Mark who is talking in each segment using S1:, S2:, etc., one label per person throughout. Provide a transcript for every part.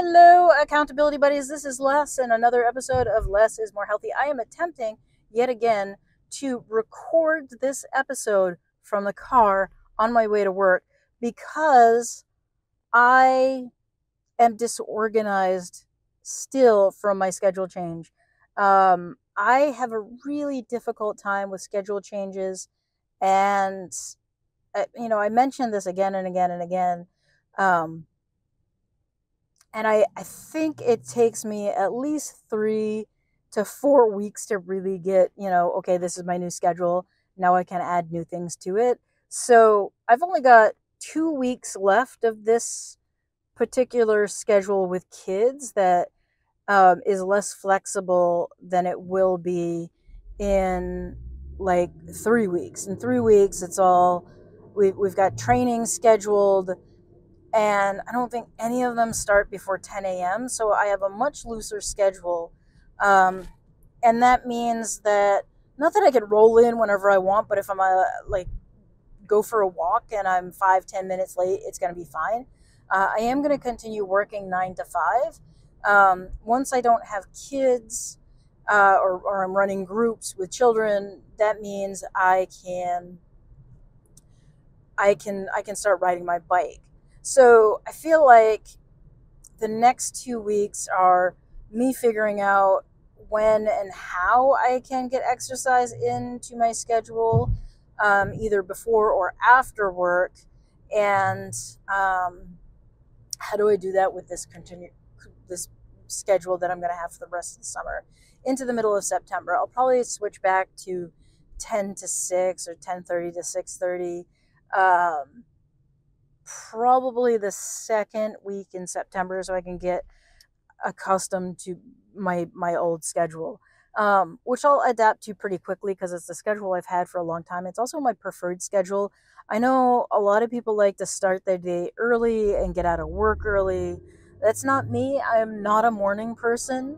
S1: Hello, accountability buddies. This is Les, and another episode of Less is More Healthy. I am attempting yet again to record this episode from the car on my way to work because I am disorganized still from my schedule change. I have a really difficult time with schedule changes, and I mentioned this again and again and again. And I think it takes me at least 3 to 4 weeks to really get, okay, this is my new schedule. Now I can add new things to it. So I've only got 2 weeks left of this particular schedule with kids that is less flexible than it will be in like 3 weeks. In 3 weeks, we've got training scheduled, and I don't think any of them start before 10 a.m. So I have a much looser schedule. And that means that, not that I can roll in whenever I want, but if I'm go for a walk and I'm 5-10 minutes late, it's going to be fine. I am going to continue working 9 to 5. Once I don't have kids, or I'm running groups with children, that means I can start riding my bike. So I feel like the next 2 weeks are me figuring out when and how I can get exercise into my schedule, either before or after work, and how do I do that with this schedule that I'm going to have for the rest of the summer into the middle of September. I'll probably switch back to 10 to 6 or 10:30 to 6:30. Probably the second week in September, so I can get accustomed to my old schedule, which I'll adapt to pretty quickly because it's the schedule I've had for a long time. It's also my preferred schedule. I know a lot of people like to start their day early and get out of work early. That's not me. I am not a morning person.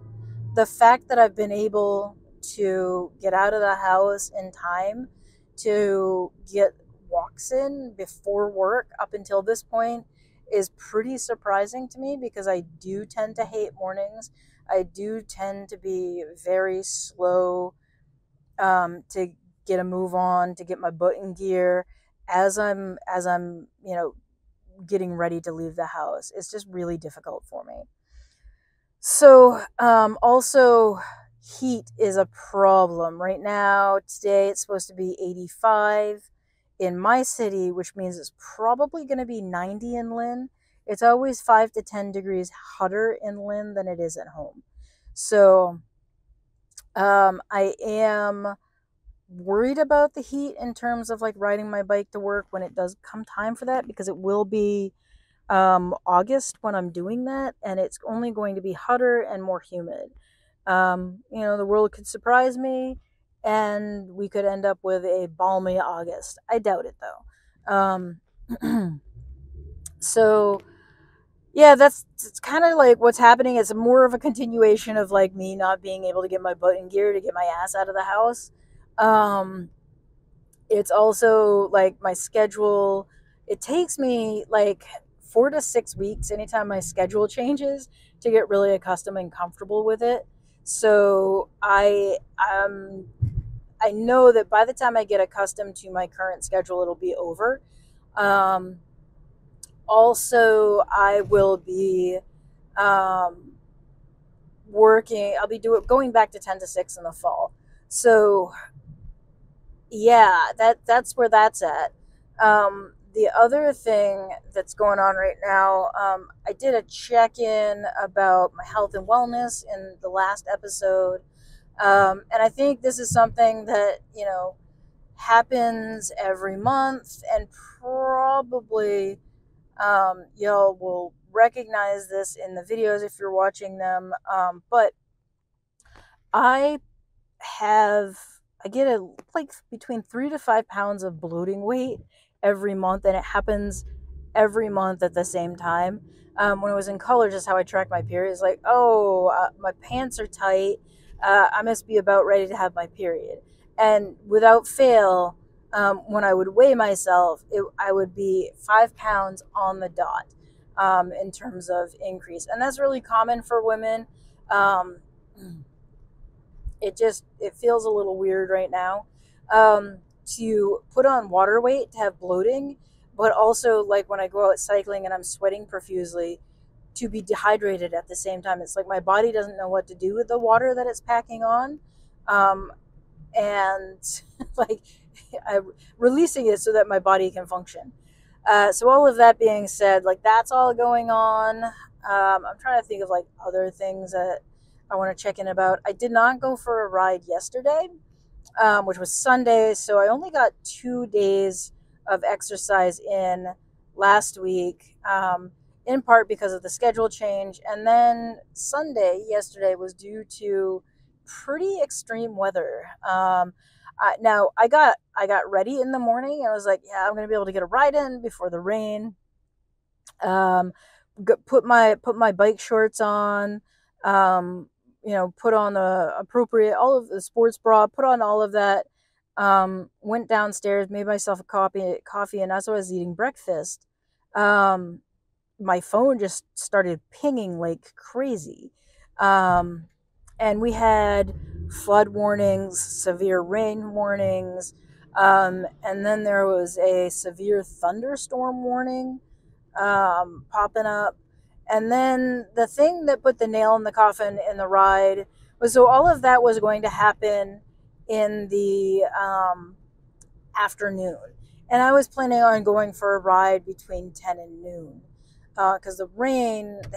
S1: The fact that I've been able to get out of the house in time to get walks in before work up until this point is pretty surprising to me, because I do tend to hate mornings. I do tend to be very slow to get a move on, to get my butt in gear as I'm getting ready to leave the house. It's just really difficult for me. So also, heat is a problem right now. Today it's supposed to be 85 in my city, which means it's probably going to be 90 in Lynn. It's always 5 to 10 degrees hotter in Lynn than it is at home. So I am worried about the heat in terms of like riding my bike to work when it does come time for that, because it will be August when I'm doing that, and it's only going to be hotter and more humid. The world could surprise me and we could end up with a balmy August. I doubt it though. So yeah, it's kind of like what's happening. It's more of a continuation of like me not being able to get my butt in gear to get my ass out of the house. It's also like my schedule. It takes me like 4 to 6 weeks anytime my schedule changes to get really accustomed and comfortable with it. So I know that by the time I get accustomed to my current schedule, it'll be over. Also, I will be working. I'll be going back to 10 to 6 in the fall. So yeah, that's where that's at. The other thing that's going on right now, I did a check-in about my health and wellness in the last episode. And I think this is something that, happens every month, and probably y'all will recognize this in the videos if you're watching them. But I get like between 3 to 5 pounds of bloating weight every month, and it happens every month at the same time. When I was in college, is how I tracked my period. It's like, my pants are tight. I must be about ready to have my period. And without fail, when I would weigh myself, I would be 5 pounds on the dot. in terms of increase. And that's really common for women. Um, it feels a little weird right now, um, to put on water weight to have bloating, but also like when I go out cycling and I'm sweating profusely, to be dehydrated at the same time. It's like my body doesn't know what to do with the water that it's packing on. Um, and like I, releasing it so that my body can function. So all of that being said, like that's all going on. I'm trying to think of like other things that I want to check in about. I did not go for a ride yesterday, which was Sunday, so I only got 2 days of exercise in last week, in part because of the schedule change. And then Sunday, yesterday, was due to pretty extreme weather. Now I got ready in the morning. I was like, yeah, I'm gonna be able to get a ride in before the rain. Um, put my bike shorts on. Um, put on the appropriate all of the sports bra. Put on all of that. Went downstairs, made myself a coffee, and as I was eating breakfast, um, my phone just started pinging like crazy. Um, and we had flood warnings, severe rain warnings, and then there was a severe thunderstorm warning, popping up. And then the thing that put the nail in the coffin in the ride was, so all of that was going to happen in the afternoon. And I was planning on going for a ride between 10 and noon, because the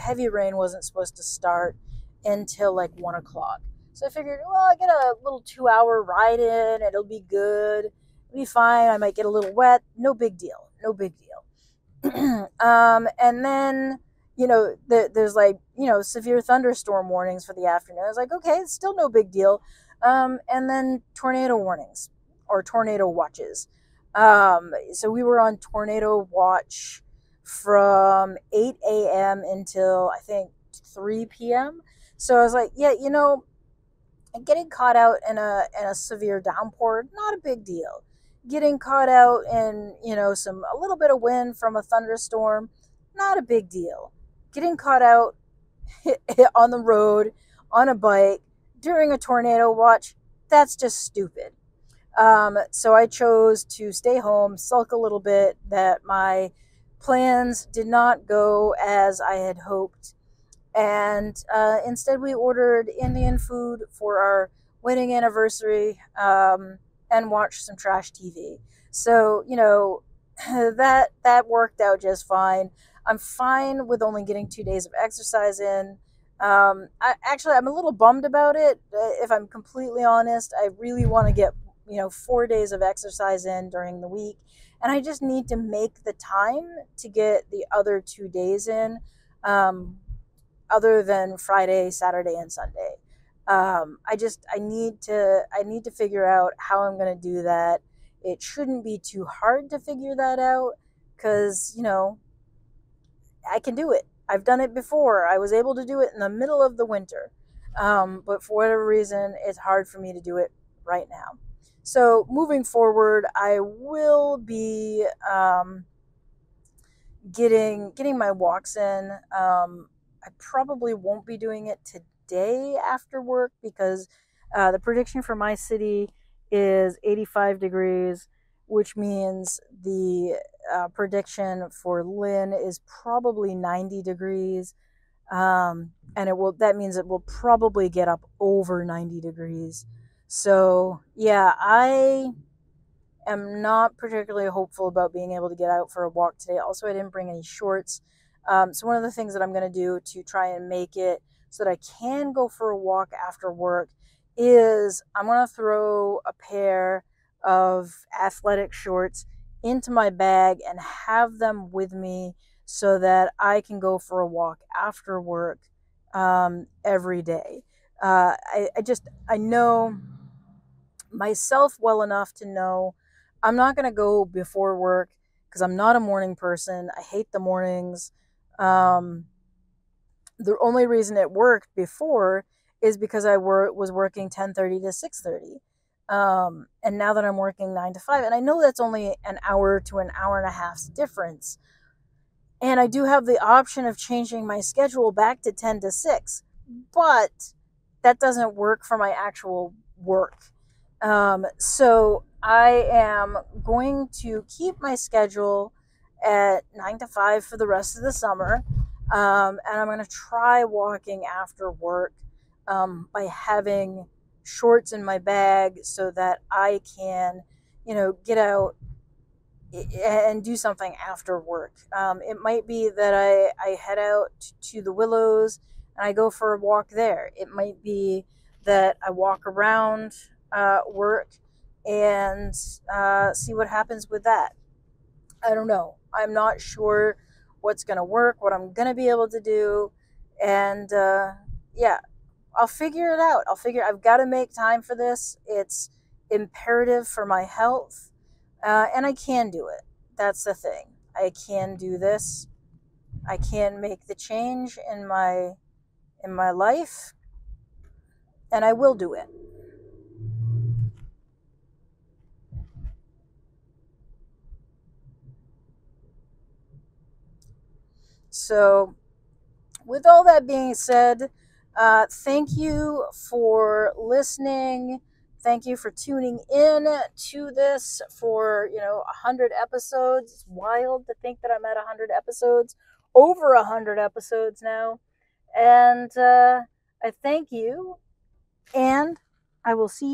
S1: heavy rain wasn't supposed to start until like 1 o'clock. So I figured, well, I get a little 2 hour ride in, it'll be good, it'll be fine. I might get a little wet, no big deal, no big deal. And then, there's like, severe thunderstorm warnings for the afternoon. I was like, okay, it's still no big deal. And then tornado warnings or tornado watches. So we were on tornado watch from 8 a.m. until I think 3 p.m. So I was like, yeah, getting caught out in a severe downpour, not a big deal. Getting caught out in, a little bit of wind from a thunderstorm, not a big deal. Getting caught out on the road on a bike during a tornado watch, that's just stupid. So I chose to stay home, sulk a little bit that my plans did not go as I had hoped, and instead we ordered Indian food for our wedding anniversary, and watched some trash TV. So that worked out just fine. I'm fine with only getting 2 days of exercise in. I'm a little bummed about it. If I'm completely honest, I really want to get 4 days of exercise in during the week, and I just need to make the time to get the other 2 days in. Other than Friday, Saturday, and Sunday. I need to figure out how I'm going to do that. It shouldn't be too hard to figure that out, because I can do it. I've done it before. I was able to do it in the middle of the winter, but for whatever reason, it's hard for me to do it right now. So moving forward, I will be getting my walks in. I probably won't be doing it today after work, because the prediction for my city is 85 degrees, which means the prediction for Lynn is probably 90 degrees. And that means it will probably get up over 90 degrees. So yeah, I am not particularly hopeful about being able to get out for a walk today. Also, I didn't bring any shorts. So one of the things that I'm going to do to try and make it so that I can go for a walk after work is I'm going to throw a pair of athletic shorts into my bag and have them with me so that I can go for a walk after work, every day. I know myself well enough to know I'm not going to go before work, because I'm not a morning person. I hate the mornings. Um, the only reason it worked before is because I was working 10:30 to 6:30. And now that I'm working 9 to 5, and I know that's only an hour to an hour and a half's difference, And I do have the option of changing my schedule back to 10 to 6, but that doesn't work for my actual work. So I am going to keep my schedule at 9 to 5 for the rest of the summer. And I'm going to try walking after work by having shorts in my bag so that I can, get out and do something after work. It might be that I head out to the Willows and I go for a walk there. It might be that I walk around work and see what happens with that. I don't know. I'm not sure what's going to work, what I'm going to be able to do. And yeah, I'll figure it out. I've got to make time for this. It's imperative for my health, and I can do it. That's the thing. I can do this. I can make the change in my life, and I will do it. So, with all that being said, thank you for listening. Thank you for tuning in to this for 100 episodes. It's wild to think that I'm at 100 episodes, over 100 episodes now, and I thank you, and I will see you